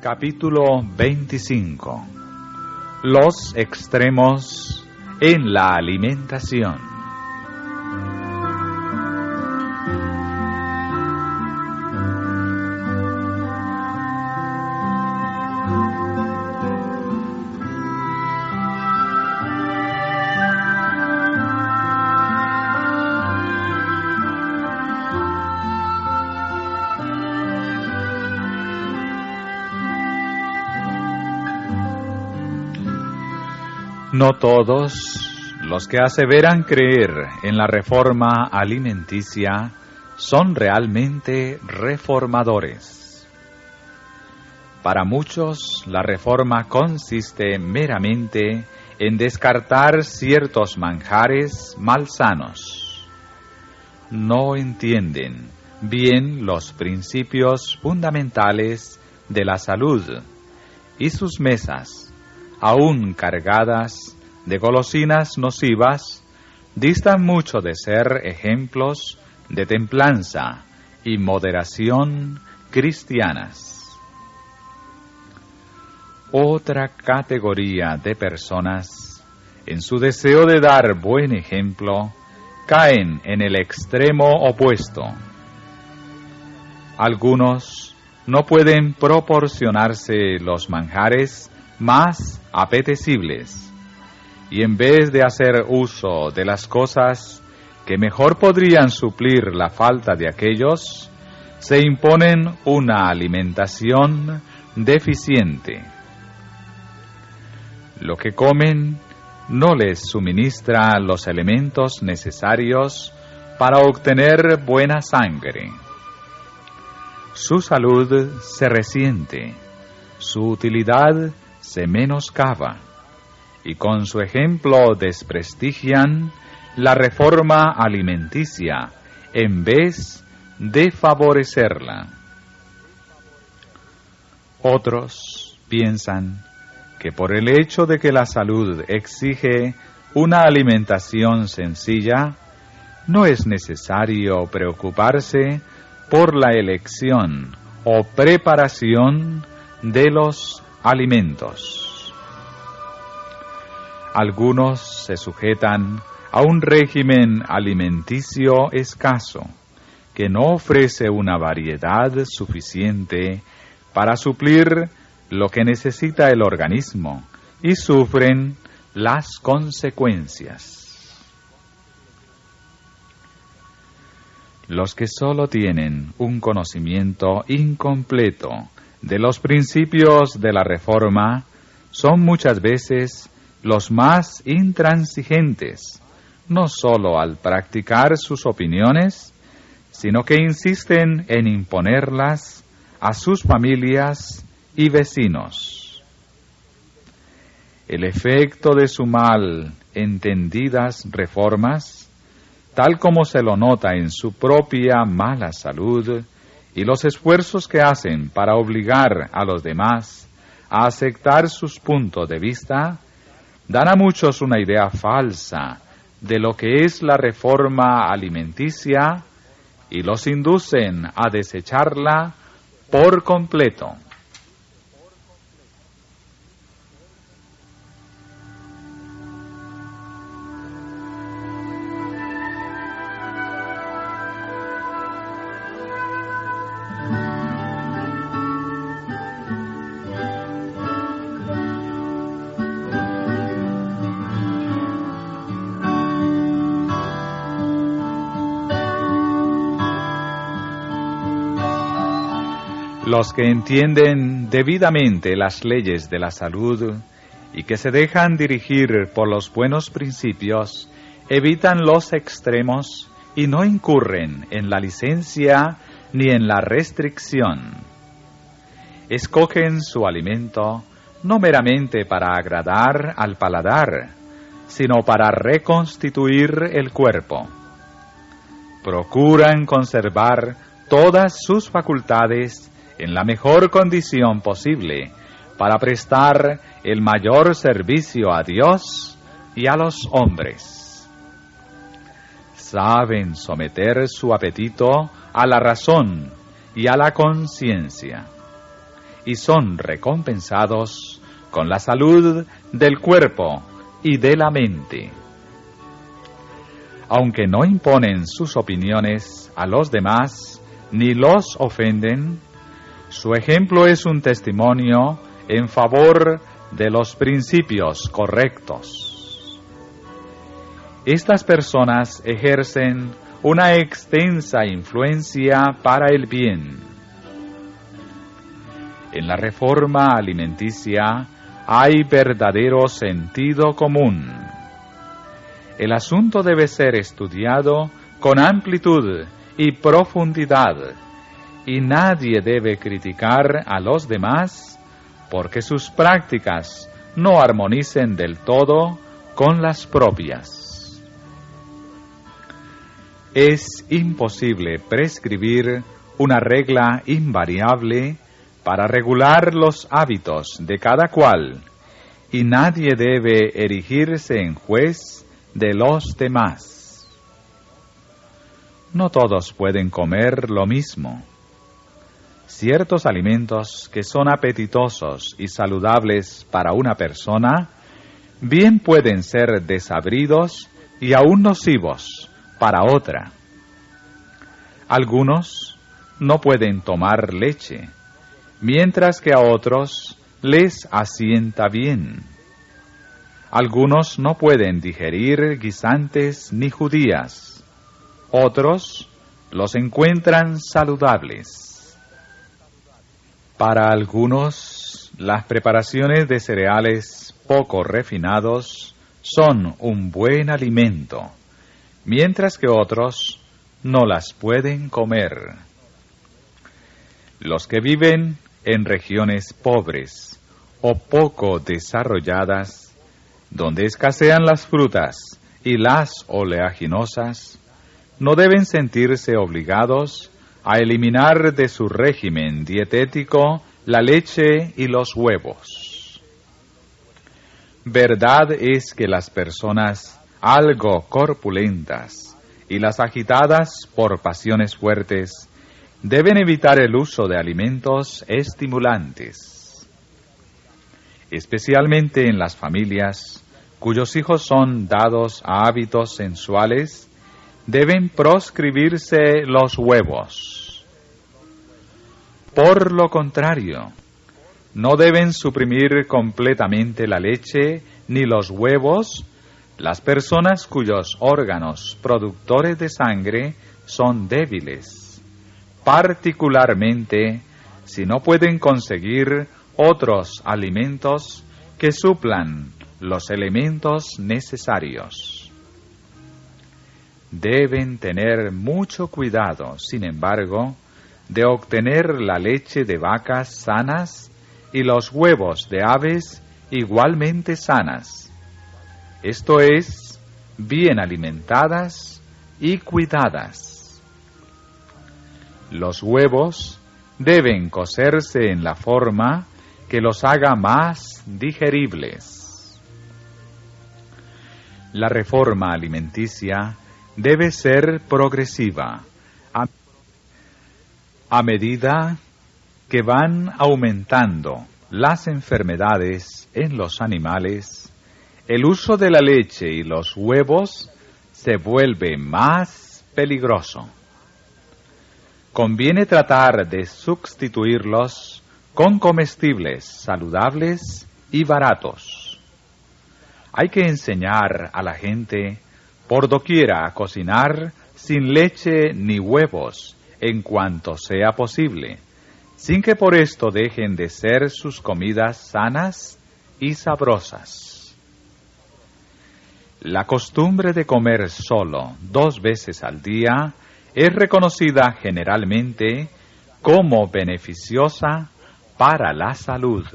Capítulo 25. Los extremos en la alimentación. No todos los que aseveran creer en la reforma alimenticia son realmente reformadores. Para muchos, la reforma consiste meramente en descartar ciertos manjares malsanos. No entienden bien los principios fundamentales de la salud y sus mesas, aún cargadas de golosinas nocivas, distan mucho de ser ejemplos de templanza y moderación cristianas. Otra categoría de personas, en su deseo de dar buen ejemplo, caen en el extremo opuesto. Algunos no pueden proporcionarse los manjares más apetecibles, y en vez de hacer uso de las cosas que mejor podrían suplir la falta de aquellos, se imponen una alimentación deficiente. Lo que comen no les suministra los elementos necesarios para obtener buena sangre. Su salud se resiente, su utilidad se menoscaba, y con su ejemplo desprestigian la reforma alimenticia en vez de favorecerla. Otros piensan que por el hecho de que la salud exige una alimentación sencilla, no es necesario preocuparse por la elección o preparación de los alimentos. Algunos se sujetan a un régimen alimenticio escaso, que no ofrece una variedad suficiente para suplir lo que necesita el organismo, y sufren las consecuencias. Los que solo tienen un conocimiento incompleto de los principios de la reforma son muchas veces los más intransigentes, no solo al practicar sus opiniones, sino que insisten en imponerlas a sus familias y vecinos. El efecto de su mal entendidas reformas, tal como se lo nota en su propia mala salud, y los esfuerzos que hacen para obligar a los demás a aceptar sus puntos de vista, dan a muchos una idea falsa de lo que es la reforma alimenticia y los inducen a desecharla por completo. Los que entienden debidamente las leyes de la salud y que se dejan dirigir por los buenos principios, evitan los extremos y no incurren en la licencia ni en la restricción. Escogen su alimento no meramente para agradar al paladar, sino para reconstituir el cuerpo. Procuran conservar todas sus facultades en la mejor condición posible para prestar el mayor servicio a Dios y a los hombres. Saben someter su apetito a la razón y a la conciencia, y son recompensados con la salud del cuerpo y de la mente. Aunque no imponen sus opiniones a los demás ni los ofenden, su ejemplo es un testimonio en favor de los principios correctos. Estas personas ejercen una extensa influencia para el bien. En la reforma alimenticia hay verdadero sentido común. El asunto debe ser estudiado con amplitud y profundidad, y nadie debe criticar a los demás porque sus prácticas no armonicen del todo con las propias. Es imposible prescribir una regla invariable para regular los hábitos de cada cual, y nadie debe erigirse en juez de los demás. No todos pueden comer lo mismo. Ciertos alimentos que son apetitosos y saludables para una persona, bien pueden ser desabridos y aún nocivos para otra. Algunos no pueden tomar leche, mientras que a otros les asienta bien. Algunos no pueden digerir guisantes ni judías, otros los encuentran saludables. Para algunos, las preparaciones de cereales poco refinados son un buen alimento, mientras que otros no las pueden comer. Los que viven en regiones pobres o poco desarrolladas, donde escasean las frutas y las oleaginosas, no deben sentirse obligados a eliminar de su régimen dietético la leche y los huevos. Verdad es que las personas algo corpulentas y las agitadas por pasiones fuertes deben evitar el uso de alimentos estimulantes, especialmente en las familias cuyos hijos son dados a hábitos sensuales. Deben proscribirse los huevos. Por lo contrario, no deben suprimir completamente la leche ni los huevos las personas cuyos órganos productores de sangre son débiles, particularmente si no pueden conseguir otros alimentos que suplan los elementos necesarios. Deben tener mucho cuidado, sin embargo, de obtener la leche de vacas sanas y los huevos de aves igualmente sanas, esto es, bien alimentadas y cuidadas. Los huevos deben cocerse en la forma que los haga más digeribles. La reforma alimenticia debe ser progresiva. A medida que van aumentando las enfermedades en los animales, el uso de la leche y los huevos se vuelve más peligroso. Conviene tratar de sustituirlos con comestibles saludables y baratos. Hay que enseñar a la gente por doquiera a cocinar sin leche ni huevos en cuanto sea posible, sin que por esto dejen de ser sus comidas sanas y sabrosas. La costumbre de comer solo 2 veces al día es reconocida generalmente como beneficiosa para la salud.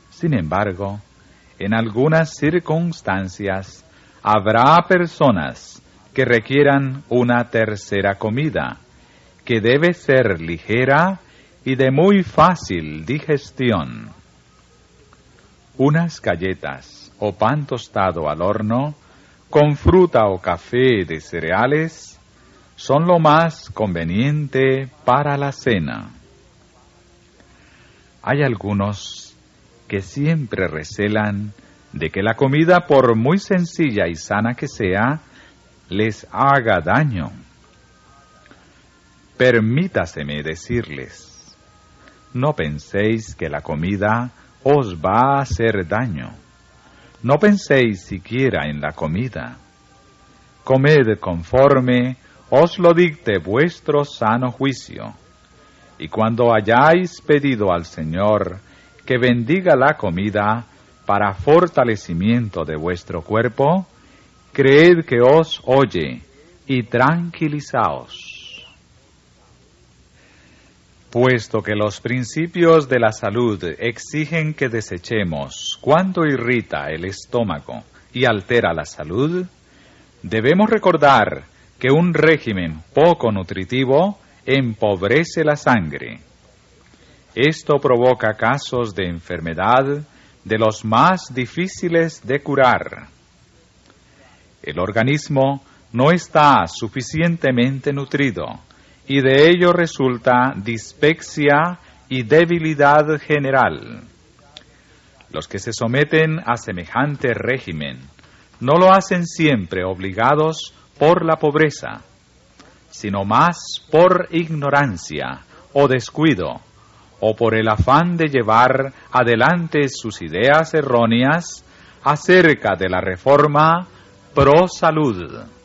Sin embargo, en algunas circunstancias habrá personas que requieran una tercera comida, que debe ser ligera y de muy fácil digestión. Unas galletas o pan tostado al horno, con fruta o café de cereales, son lo más conveniente para la cena. Hay algunos que siempre recelan de que la comida, por muy sencilla y sana que sea, les haga daño. Permítaseme decirles, no penséis que la comida os va a hacer daño. No penséis siquiera en la comida. Comed conforme os lo dicte vuestro sano juicio. Y cuando hayáis pedido al Señor que bendiga la comida para fortalecimiento de vuestro cuerpo, creed que os oye y tranquilizaos. Puesto que los principios de la salud exigen que desechemos cuanto irrita el estómago y altera la salud, debemos recordar que un régimen poco nutritivo empobrece la sangre. Esto provoca casos de enfermedad de los más difíciles de curar. El organismo no está suficientemente nutrido y de ello resulta dispepsia y debilidad general. Los que se someten a semejante régimen no lo hacen siempre obligados por la pobreza, sino más por ignorancia o descuido, o por el afán de llevar adelante sus ideas erróneas acerca de la reforma pro salud.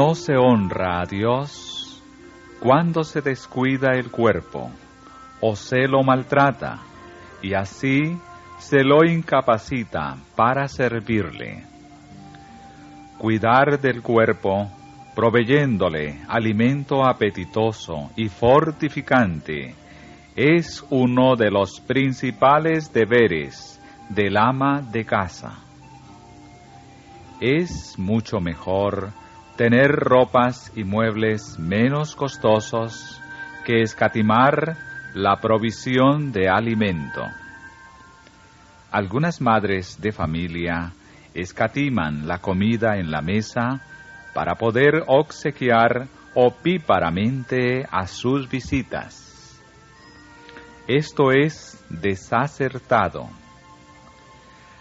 No se honra a Dios cuando se descuida el cuerpo o se lo maltrata y así se lo incapacita para servirle. Cuidar del cuerpo, proveyéndole alimento apetitoso y fortificante, es uno de los principales deberes del ama de casa. Es mucho mejor tener ropas y muebles menos costosos que escatimar la provisión de alimento. Algunas madres de familia escatiman la comida en la mesa para poder obsequiar opíparamente a sus visitas. Esto es desacertado.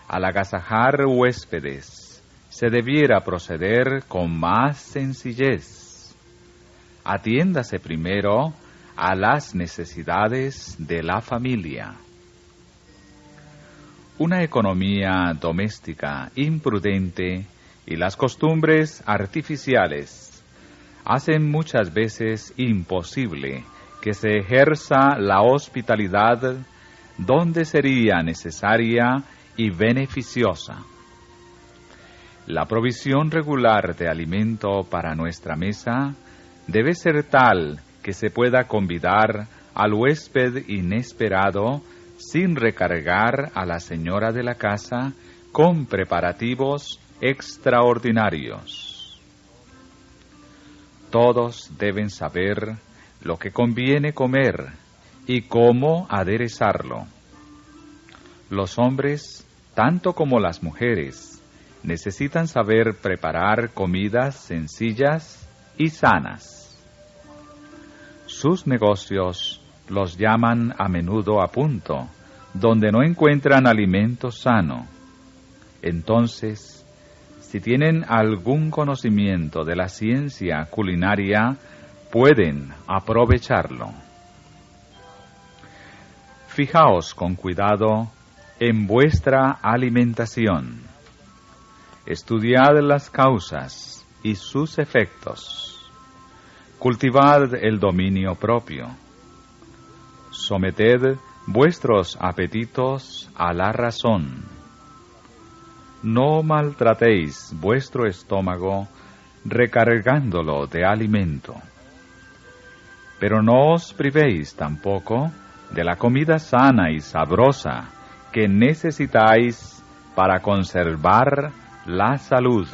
Al agasajar huéspedes, se debiera proceder con más sencillez. Atiéndase primero a las necesidades de la familia. Una economía doméstica imprudente y las costumbres artificiales hacen muchas veces imposible que se ejerza la hospitalidad donde sería necesaria y beneficiosa. La provisión regular de alimento para nuestra mesa debe ser tal que se pueda convidar al huésped inesperado sin recargar a la señora de la casa con preparativos extraordinarios. Todos deben saber lo que conviene comer y cómo aderezarlo. Los hombres, tanto como las mujeres, necesitan saber preparar comidas sencillas y sanas. Sus negocios los llaman a menudo a punto, donde no encuentran alimento sano. Entonces, si tienen algún conocimiento de la ciencia culinaria, pueden aprovecharlo. Fijaos con cuidado en vuestra alimentación. estudiad las causas y sus efectos, cultivad el dominio propio, someted vuestros apetitos a la razón, no maltratéis vuestro estómago recargándolo de alimento, pero no os privéis tampoco de la comida sana y sabrosa que necesitáis para conservar la salud.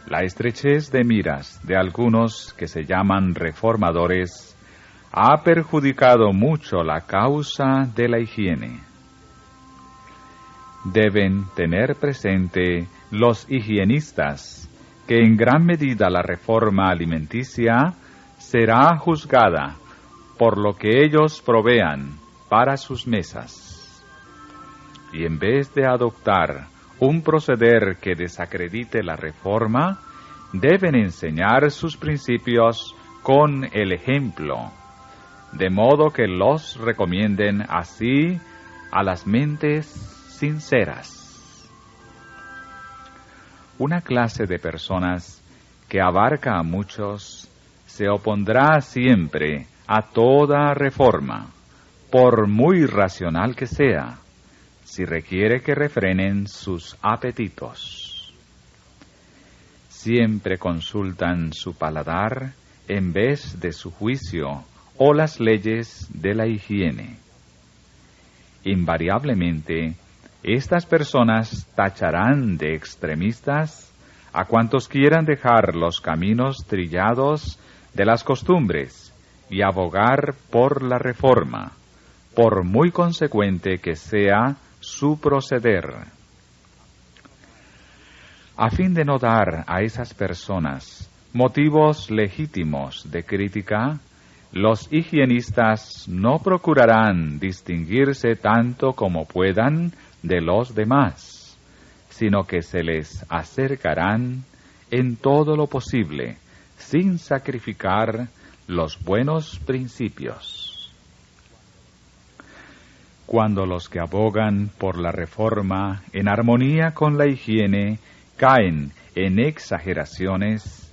La estrechez de miras de algunos que se llaman reformadores ha perjudicado mucho la causa de la higiene. Deben tener presente los higienistas que en gran medida la reforma alimenticia será juzgada por lo que ellos provean para sus mesas. Y en vez de adoptar un proceder que desacredite la reforma, deben enseñar sus principios con el ejemplo, de modo que los recomienden así a las mentes sinceras. Una clase de personas que abarca a muchos se opondrá siempre a toda reforma, por muy racional que sea, si requiere que refrenen sus apetitos. Siempre consultan su paladar en vez de su juicio o las leyes de la higiene. Invariablemente, estas personas tacharán de extremistas a cuantos quieran dejar los caminos trillados de las costumbres y abogar por la reforma, por muy consecuente que sea su proceder. A fin de no dar a esas personas motivos legítimos de crítica, los higienistas no procurarán distinguirse tanto como puedan de los demás, sino que se les acercarán en todo lo posible, sin sacrificar los buenos principios. Cuando los que abogan por la reforma en armonía con la higiene caen en exageraciones,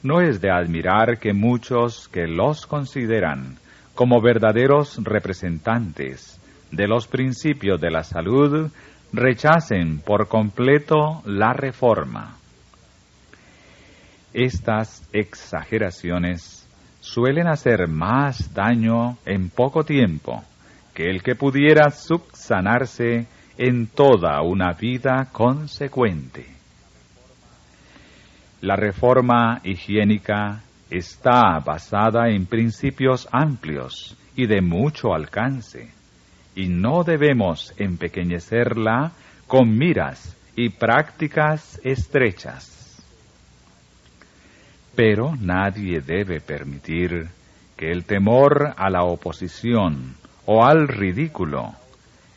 no es de admirar que muchos que los consideran como verdaderos representantes de los principios de la salud rechacen por completo la reforma. Estas exageraciones suelen hacer más daño en poco tiempo que el que pudiera subsanarse en toda una vida consecuente. La reforma higiénica está basada en principios amplios y de mucho alcance, y no debemos empequeñecerla con miras y prácticas estrechas. Pero nadie debe permitir que el temor a la oposición o al ridículo,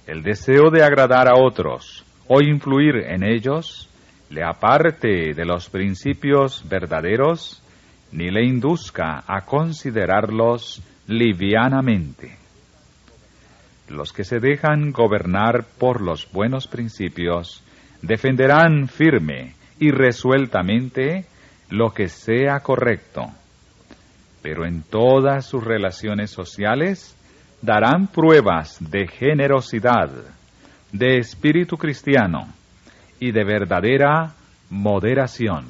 el deseo de agradar a otros o influir en ellos, le aparte de los principios verdaderos ni le induzca a considerarlos livianamente. Los que se dejan gobernar por los buenos principios defenderán firme y resueltamente lo que sea correcto, pero en todas sus relaciones sociales darán pruebas de generosidad, de espíritu cristiano y de verdadera moderación.